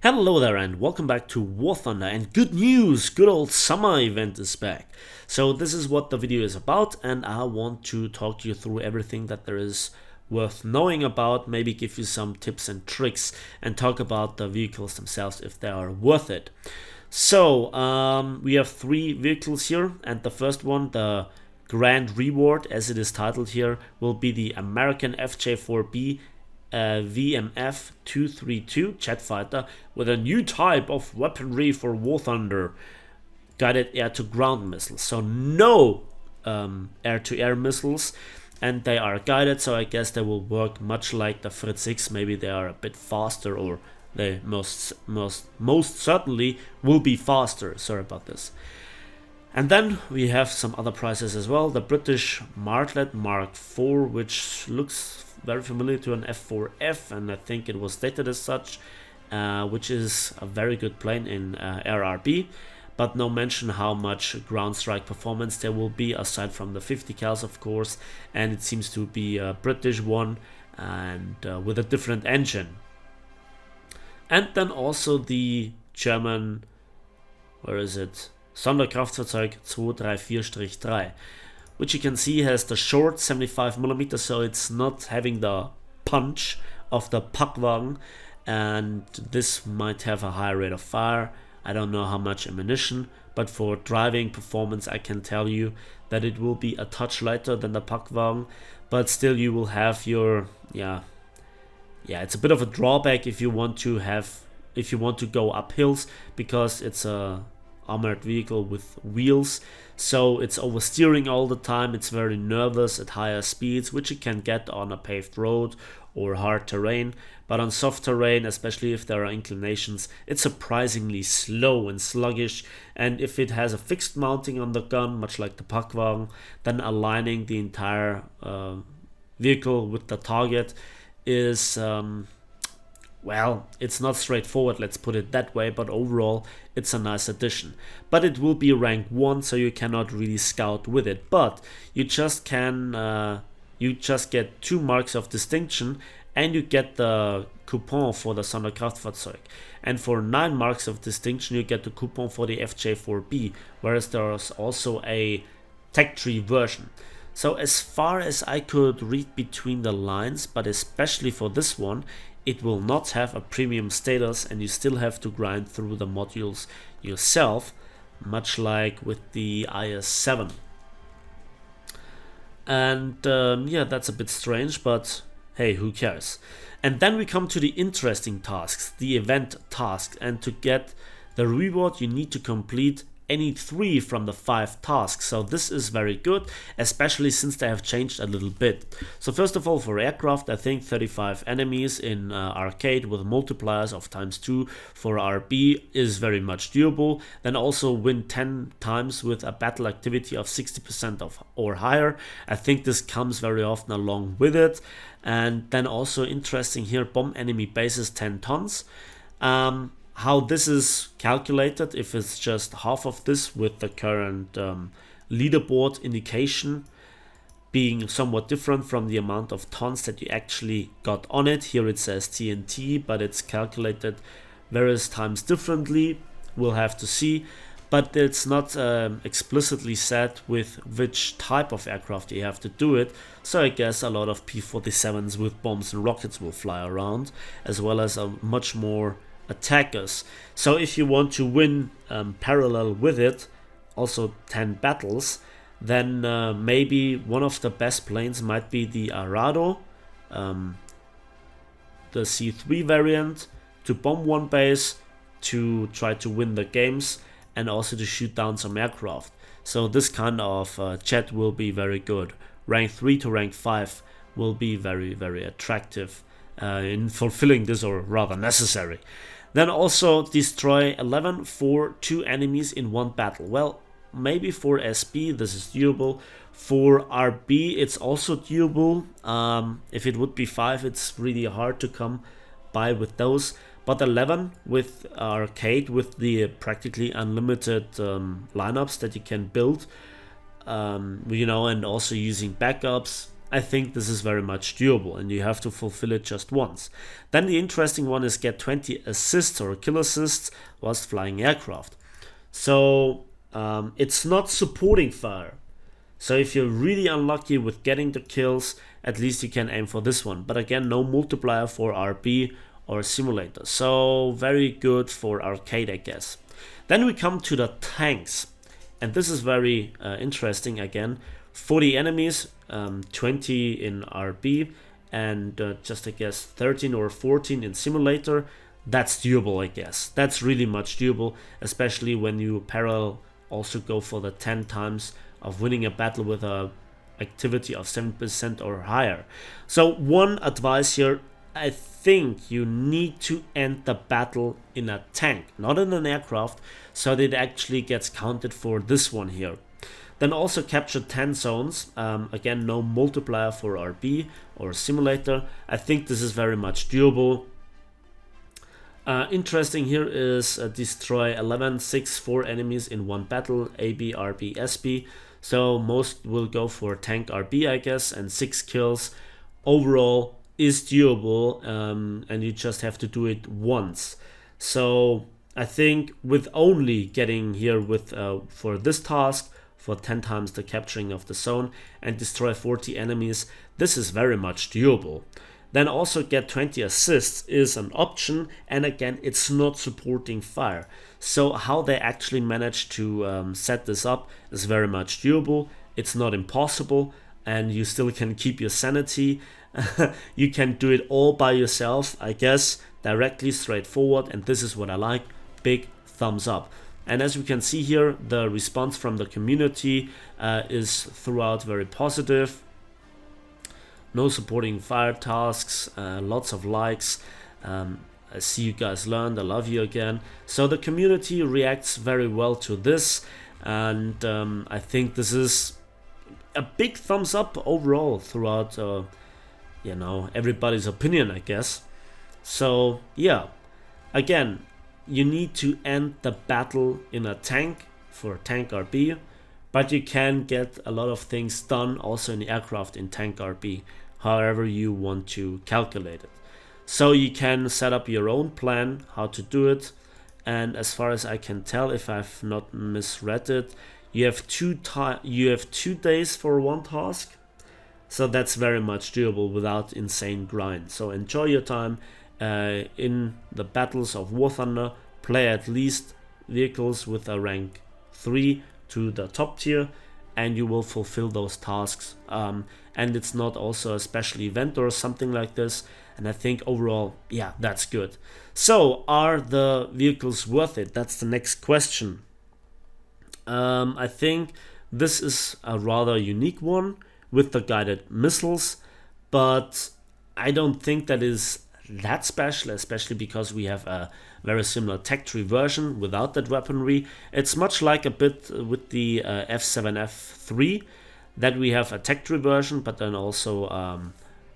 Hello there and welcome back to War Thunder, and good news, good old summer event is back. So this is what the video is about, and I want to talk you through everything that there is worth knowing about, maybe give you some tips and tricks and talk about the vehicles themselves if they are worth it. So we have three vehicles here, and the first one, the Grand Reward as it is titled here, will be the American FJ4B VMF 232 jet fighter with a new type of weaponry for War Thunder, guided air-to-ground missiles. So no air-to-air missiles, and they are guided, so I guess they will work much like the Fritz 6. Maybe they are a bit faster, or they most certainly will be faster. Sorry about this. And then we have some other prizes as well. The British Martlet Mark IV, which looks very familiar to an F4F, and I think it was stated as such, which is a very good plane in RRB, but no mention how much ground strike performance there will be aside from the 50 cals, of course, and it seems to be a British one and with a different engine. And then also the German, where is it? Sonderkraftfahrzeug 234-3, which you can see has the short 75mm, so it's not having the punch of the Packwagen, and this might have a higher rate of fire. I don't know how much ammunition, but for driving performance I can tell you that it will be a touch lighter than the Packwagen, but still you will have your it's a bit of a drawback if you want to go up hills, because it's a armored vehicle with wheels, so it's oversteering all the time. It's very nervous at higher speeds, which you can get on a paved road or hard terrain, but on soft terrain, especially if there are inclinations, it's surprisingly slow and sluggish. And if it has a fixed mounting on the gun, much like the Packwagen, then aligning the entire vehicle with the target is well, it's not straightforward, let's put it that way, but overall it's a nice addition. But it will be rank 1, so you cannot really scout with it, but you just can you just get 2 marks of distinction, and you get the coupon for the Sonderkraftfahrzeug. And for 9 marks of distinction you get the coupon for the FJ4B, whereas there's also a tech tree version. So as far as I could read between the lines, but especially for this one, it will not have a premium status, and you still have to grind through the modules yourself, much like with the IS-7. And yeah, that's a bit strange, but hey, who cares? And then we come to the interesting tasks, the event tasks, and to get the reward you need to complete any 3 from the 5 tasks. So this is very good, especially since they have changed a little bit. So first of all, for aircraft, I think 35 enemies in arcade with multipliers of ×2 for RB is very much doable. Then also win 10 times with a battle activity of 60% of or higher. I think this comes very often along with it. And then also interesting here, bomb enemy bases 10 tons. How this is calculated, if it's just half of this with the current leaderboard indication being somewhat different from the amount of tons that you actually got on it. Here it says TNT, but it's calculated various times differently. We'll have to see, but it's not explicitly said with which type of aircraft you have to do it. So I guess a lot of P-47s with bombs and rockets will fly around, as well as a much more attackers. So if you want to win parallel with it, also 10 battles, then maybe one of the best planes might be the Arado, the C3 variant, to bomb one base, to try to win the games, and also to shoot down some aircraft. So this kind of jet will be very good. Rank 3 to rank 5 will be very, very attractive in fulfilling this, or rather necessary. Then also destroy 11 for 2 enemies in 1 battle. Well, maybe for SB this is doable. For RB it's also doable. If it would be 5, it's really hard to come by with those. But 11 with arcade, with the practically unlimited lineups that you can build, you know, and also using backups, I think this is very much doable, and you have to fulfill it just once. Then the interesting one is get 20 assists or kill assists whilst flying aircraft. So it's not supporting fire. So if you're really unlucky with getting the kills, at least you can aim for this one. But again, no multiplier for RB or simulator. So very good for arcade, I guess. Then we come to the tanks. And this is very interesting again. 40 enemies, 20 in RB, and just I guess 13 or 14 in simulator. That's doable, I guess. That's really much doable, especially when you parallel also go for the 10 times of winning a battle with a activity of 7% or higher. So one advice here, I think you need to end the battle in a tank, not in an aircraft, so that it actually gets counted for this one here. Then also capture 10 zones. Again, no multiplier for RB or simulator. I think this is very much doable. Interesting here is destroy 11, 6, 4 enemies in one battle, AB, RB, SB. So most will go for tank RB, I guess, and 6 kills overall is doable, and you just have to do it once. So I think with only getting here with for this task, for 10 times the capturing of the zone and destroy 40 enemies, this is very much doable. Then also get 20 assists is an option, and again, it's not supporting fire. So how they actually manage to set this up is very much doable. It's not impossible, and you still can keep your sanity. You can do it all by yourself, I guess, directly, straightforward, and this is what I like. Big thumbs up. And as we can see here, the response from the community is throughout very positive. No supporting fire tasks, lots of likes. I see you guys learned, I love you again. So the community reacts very well to this, and I think this is a big thumbs up overall throughout, you know, everybody's opinion, I guess. So yeah, again, you need to end the battle in a tank for tank RB, but you can get a lot of things done also in the aircraft in tank RB, however you want to calculate it. So you can set up your own plan how to do it, and as far as I can tell, if I've not misread it, you have 2 days for one task, so that's very much doable without insane grind. So enjoy your time in the battles of War Thunder. Play at least vehicles with a rank 3 to the top tier, and you will fulfill those tasks. And it's not also a special event or something like this, and I think overall, yeah, that's good. So are the vehicles worth it? That's the next question. I think this is a rather unique one with the guided missiles, but I don't think that is that special, especially because we have a very similar tech tree version without that weaponry. It's much like a bit with the F7F3 that we have a tech tree version, but then also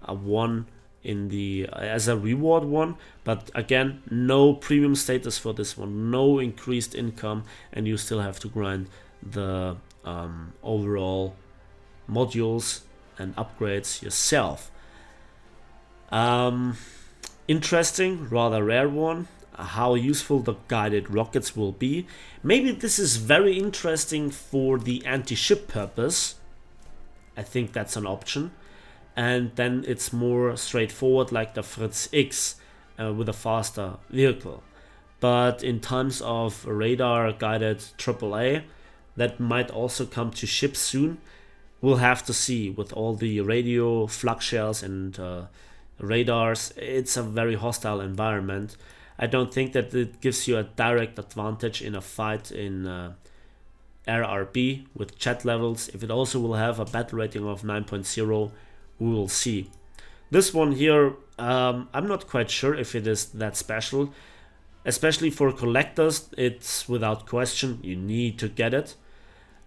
a one in the as a reward one. But again, no premium status for this one, no increased income, and you still have to grind the overall modules and upgrades yourself. Interesting, rather rare one. How useful the guided rockets will be. Maybe this is very interesting for the anti-ship purpose. I think that's an option. And then it's more straightforward like the Fritz X with a faster vehicle. But in times of radar guided AAA, that might also come to ships soon. We'll have to see with all the radio flak shells and radars. It's a very hostile environment. I don't think that it gives you a direct advantage in a fight in RRB with chat levels. If it also will have a battle rating of 9.0, we will see. This one here, I'm not quite sure if it is that special. Especially for collectors, it's without question, you need to get it.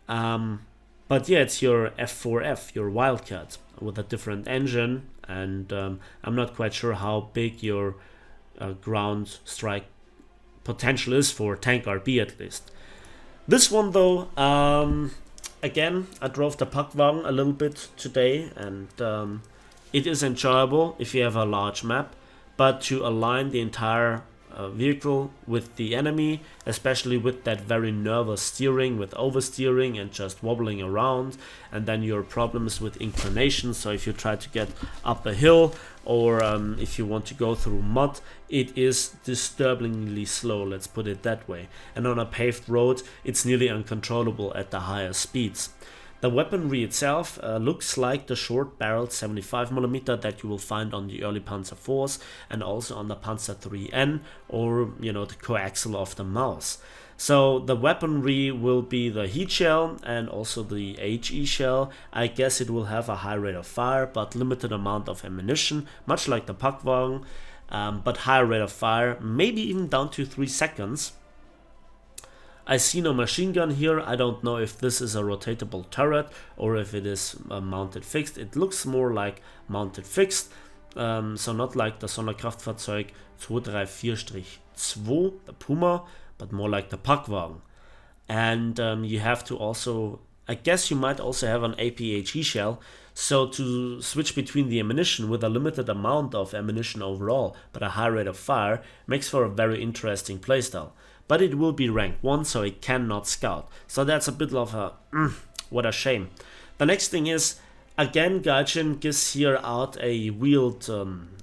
But yeah, it's your F4F, your Wildcat, with a different engine, and I'm not quite sure how big your ground strike potential is for tank RB at least. This one though, again, I drove the Packwagen a little bit today, and it is enjoyable if you have a large map, but to align the entire vehicle with the enemy, especially with that very nervous steering, with oversteering and just wobbling around, and then your problems with inclination. So if you try to get up a hill, or if you want to go through mud, it is disturbingly slow, let's put it that way. And on a paved road, it's nearly uncontrollable at the higher speeds. The weaponry itself looks like the short-barreled 75mm that you will find on the early Panzer IVs and also on the Panzer IIIN, or the coaxial of the Maus. So the weaponry will be the heat shell and also the HE shell. I guess it will have a high rate of fire but limited amount of ammunition, much like the Packwagen, but higher rate of fire, maybe even down to 3 seconds. I see no machine gun here. I don't know if this is a rotatable turret or if it is mounted fixed. It looks more like mounted fixed, so not like the Sonderkraftfahrzeug 234-2, the Puma, but more like the Packwagen. And you have to also, I guess you might also have an APHE shell, so to switch between the ammunition with a limited amount of ammunition overall, but a high rate of fire, makes for a very interesting playstyle. But it will be rank 1, so it cannot scout. So that's a bit of a, what a shame. The next thing is, again, Gaijin gives here out a wheeled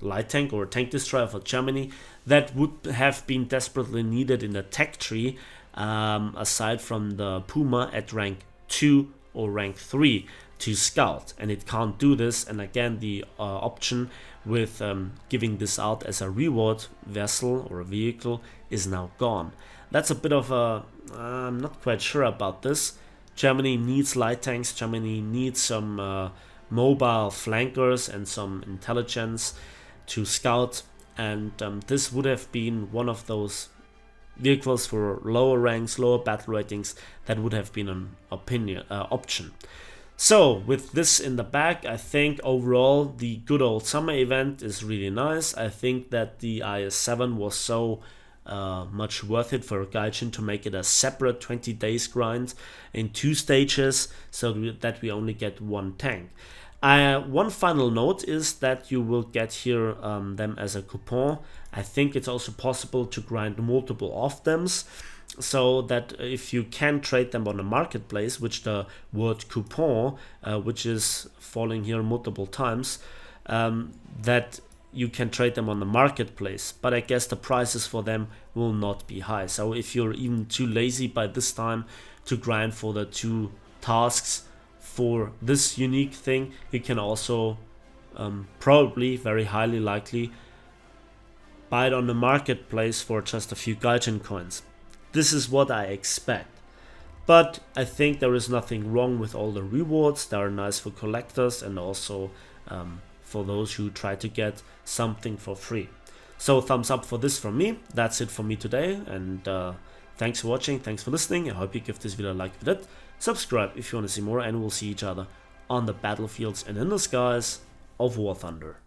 light tank or tank destroyer for Germany that would have been desperately needed in the tech tree, aside from the Puma at rank 2 or rank 3 to scout, and it can't do this. And again, the option with giving this out as a reward vessel or a vehicle is now gone. That's a bit of a, I'm not quite sure about this. Germany needs light tanks, Germany needs some mobile flankers and some intelligence to scout, and this would have been one of those vehicles for lower ranks, lower battle ratings, that would have been an option. So with this in the back, I think overall the good old summer event is really nice. I think that the IS-7 was so much worth it for Gaijin to make it a separate 20 days grind in 2 stages, so that we only get 1 tank. One final note is that you will get here them as a coupon. I think it's also possible to grind multiple of them, so that if you can trade them on the marketplace, which the word coupon, which is falling here multiple times, that you can trade them on the marketplace, but I guess the prices for them will not be high. So if you're even too lazy by this time to grind for the 2 tasks for this unique thing, you can also probably, very highly likely, buy it on the marketplace for just a few Gaijin coins. This is what I expect. But I think there is nothing wrong with all the rewards. They are nice for collectors and also for those who try to get something for free. So thumbs up for this from me. That's it for me today, and thanks for watching, thanks for listening. I hope you give this video a like if you did. Subscribe if you want to see more, and we'll see each other on the battlefields and in the skies of War Thunder.